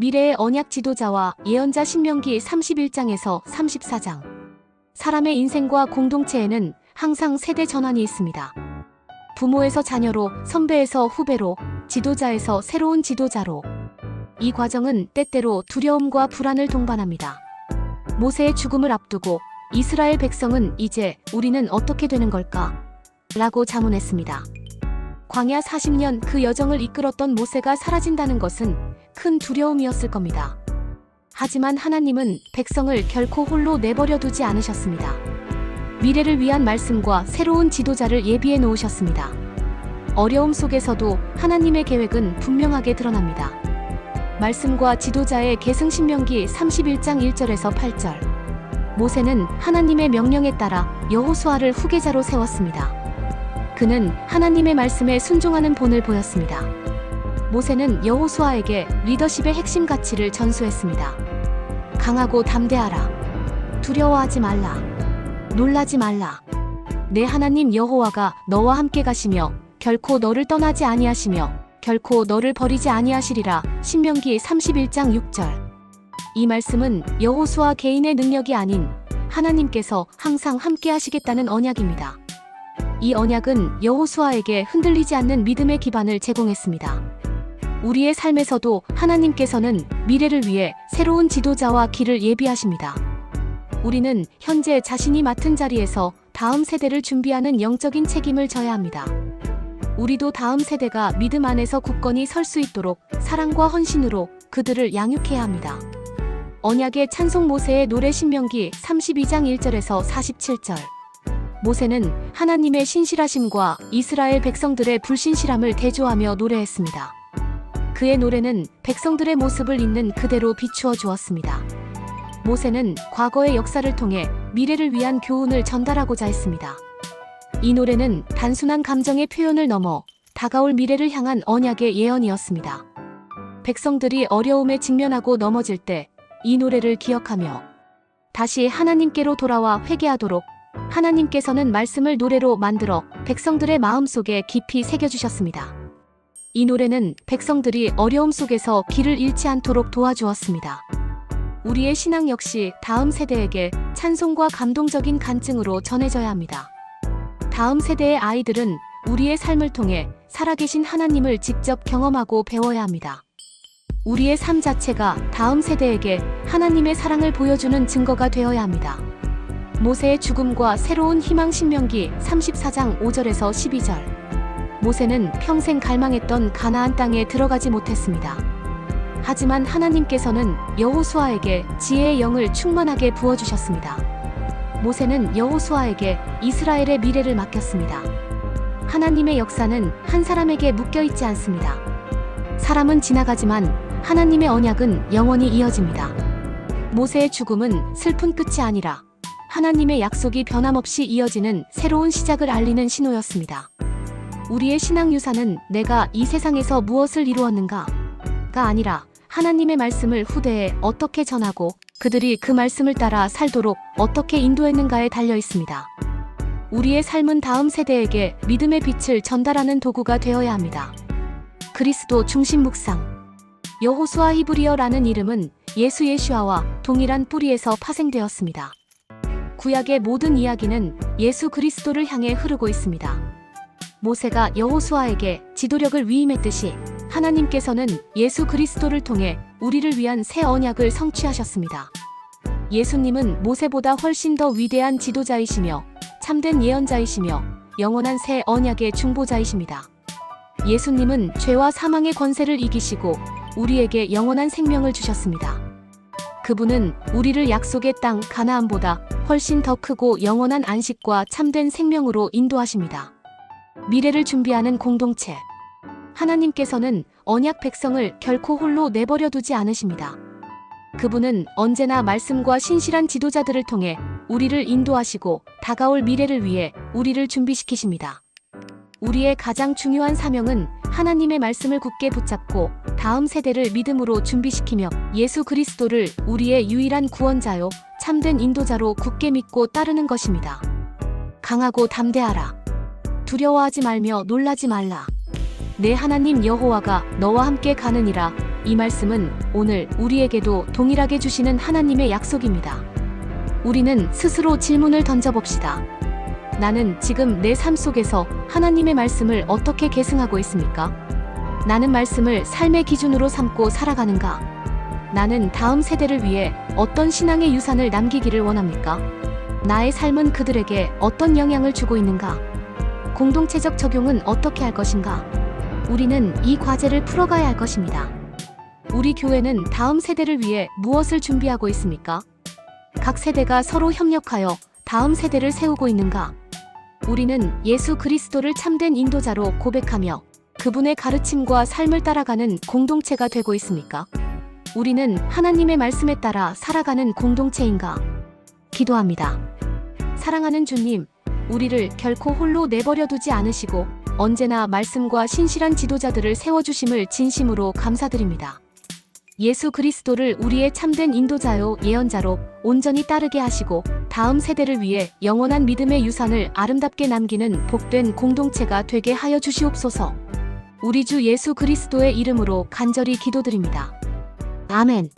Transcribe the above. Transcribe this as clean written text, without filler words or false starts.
미래의 언약 지도자와 예언자 신명기 31장에서 34장. 사람의 인생과 공동체에는 항상 세대 전환이 있습니다. 부모에서 자녀로, 선배에서 후배로, 지도자에서 새로운 지도자로. 이 과정은 때때로 두려움과 불안을 동반합니다. 모세의 죽음을 앞두고 이스라엘 백성은 이제 우리는 어떻게 되는 걸까? 라고 자문했습니다. 광야 40년 그 여정을 이끌었던 모세가 사라진다는 것은 큰 두려움이었을 겁니다. 하지만 하나님은 백성을 결코 홀로 내버려 두지 않으셨습니다. 미래를 위한 말씀과 새로운 지도자를 예비해 놓으셨습니다. 어려움 속에서도 하나님의 계획은 분명하게 드러납니다. 말씀과 지도자의 계승 신명기 31장 1절에서 8절. 모세는 하나님의 명령에 따라 여호수아를 후계자로 세웠습니다. 그는 하나님의 말씀에 순종하는 본을 보였습니다. 모세는 여호수아에게 리더십의 핵심 가치를 전수했습니다. 강하고 담대하라. 두려워하지 말라. 놀라지 말라. 내 하나님 여호와가 너와 함께 가시며 결코 너를 떠나지 아니하시며 결코 너를 버리지 아니하시리라. 신명기 31장 6절. 이 말씀은 여호수아 개인의 능력이 아닌 하나님께서 항상 함께 하시겠다는 언약입니다. 이 언약은 여호수아에게 흔들리지 않는 믿음의 기반을 제공했습니다. 우리의 삶에서도 하나님께서는 미래를 위해 새로운 지도자와 길을 예비하십니다. 우리는 현재 자신이 맡은 자리에서 다음 세대를 준비하는 영적인 책임을 져야 합니다. 우리도 다음 세대가 믿음 안에서 굳건히 설 수 있도록 사랑과 헌신으로 그들을 양육해야 합니다. 언약의 찬송 모세의 노래 신명기 32장 1절에서 47절. 모세는 하나님의 신실하심과 이스라엘 백성들의 불신실함을 대조하며 노래했습니다. 그의 노래는 백성들의 모습을 있는 그대로 비추어 주었습니다. 모세는 과거의 역사를 통해 미래를 위한 교훈을 전달하고자 했습니다. 이 노래는 단순한 감정의 표현을 넘어 다가올 미래를 향한 언약의 예언이었습니다. 백성들이 어려움에 직면하고 넘어질 때 이 노래를 기억하며 다시 하나님께로 돌아와 회개하도록 하나님께서는 말씀을 노래로 만들어 백성들의 마음속에 깊이 새겨주셨습니다. 이 노래는 백성들이 어려움 속에서 길을 잃지 않도록 도와주었습니다. 우리의 신앙 역시 다음 세대에게 찬송과 감동적인 간증으로 전해져야 합니다. 다음 세대의 아이들은 우리의 삶을 통해 살아계신 하나님을 직접 경험하고 배워야 합니다. 우리의 삶 자체가 다음 세대에게 하나님의 사랑을 보여주는 증거가 되어야 합니다. 모세의 죽음과 새로운 희망 신명기 34장 5절에서 12절. 모세는 평생 갈망했던 가나안 땅에 들어가지 못했습니다. 하지만 하나님께서는 여호수아에게 지혜의 영을 충만하게 부어주셨습니다. 모세는 여호수아에게 이스라엘의 미래를 맡겼습니다. 하나님의 역사는 한 사람에게 묶여있지 않습니다. 사람은 지나가지만 하나님의 언약은 영원히 이어집니다. 모세의 죽음은 슬픈 끝이 아니라 하나님의 약속이 변함없이 이어지는 새로운 시작을 알리는 신호였습니다. 우리의 신앙 유산은 내가 이 세상에서 무엇을 이루었는가가 아니라 하나님의 말씀을 후대에 어떻게 전하고 그들이 그 말씀을 따라 살도록 어떻게 인도했는가에 달려 있습니다. 우리의 삶은 다음 세대에게 믿음의 빛을 전달하는 도구가 되어야 합니다. 그리스도 중심 묵상. 여호수아 히브리어라는 이름은 예수 예슈아와 동일한 뿌리에서 파생되었습니다. 구약의 모든 이야기는 예수 그리스도를 향해 흐르고 있습니다. 모세가 여호수아에게 지도력을 위임했듯이 하나님께서는 예수 그리스도를 통해 우리를 위한 새 언약을 성취하셨습니다. 예수님은 모세보다 훨씬 더 위대한 지도자이시며 참된 예언자이시며 영원한 새 언약의 중보자이십니다. 예수님은 죄와 사망의 권세를 이기시고 우리에게 영원한 생명을 주셨습니다. 그분은 우리를 약속의 땅 가나안보다 훨씬 더 크고 영원한 안식과 참된 생명으로 인도하십니다. 미래를 준비하는 공동체. 하나님께서는 언약 백성을 결코 홀로 내버려 두지 않으십니다. 그분은 언제나 말씀과 신실한 지도자들을 통해 우리를 인도하시고 다가올 미래를 위해 우리를 준비시키십니다. 우리의 가장 중요한 사명은 하나님의 말씀을 굳게 붙잡고 다음 세대를 믿음으로 준비시키며 예수 그리스도를 우리의 유일한 구원자요 참된 인도자로 굳게 믿고 따르는 것입니다. 강하고 담대하라. 두려워하지 말며 놀라지 말라. 내 하나님 여호와가 너와 함께 가느니라. 이 말씀은 오늘 우리에게도 동일하게 주시는 하나님의 약속입니다. 우리는 스스로 질문을 던져봅시다. 나는 지금 내 삶 속에서 하나님의 말씀을 어떻게 계승하고 있습니까? 나는 말씀을 삶의 기준으로 삼고 살아가는가? 나는 다음 세대를 위해 어떤 신앙의 유산을 남기기를 원합니까? 나의 삶은 그들에게 어떤 영향을 주고 있는가? 공동체적 적용은 어떻게 할 것인가? 우리는 이 과제를 풀어가야 할 것입니다. 우리 교회는 다음 세대를 위해 무엇을 준비하고 있습니까? 각 세대가 서로 협력하여 다음 세대를 세우고 있는가? 우리는 예수 그리스도를 참된 인도자로 고백하며 그분의 가르침과 삶을 따라가는 공동체가 되고 있습니까? 우리는 하나님의 말씀에 따라 살아가는 공동체인가? 기도합니다. 사랑하는 주님, 우리를 결코 홀로 내버려 두지 않으시고 언제나 말씀과 신실한 지도자들을 세워주심을 진심으로 감사드립니다. 예수 그리스도를 우리의 참된 인도자요 예언자로 온전히 따르게 하시고 다음 세대를 위해 영원한 믿음의 유산을 아름답게 남기는 복된 공동체가 되게 하여 주시옵소서. 우리 주 예수 그리스도의 이름으로 간절히 기도드립니다. 아멘.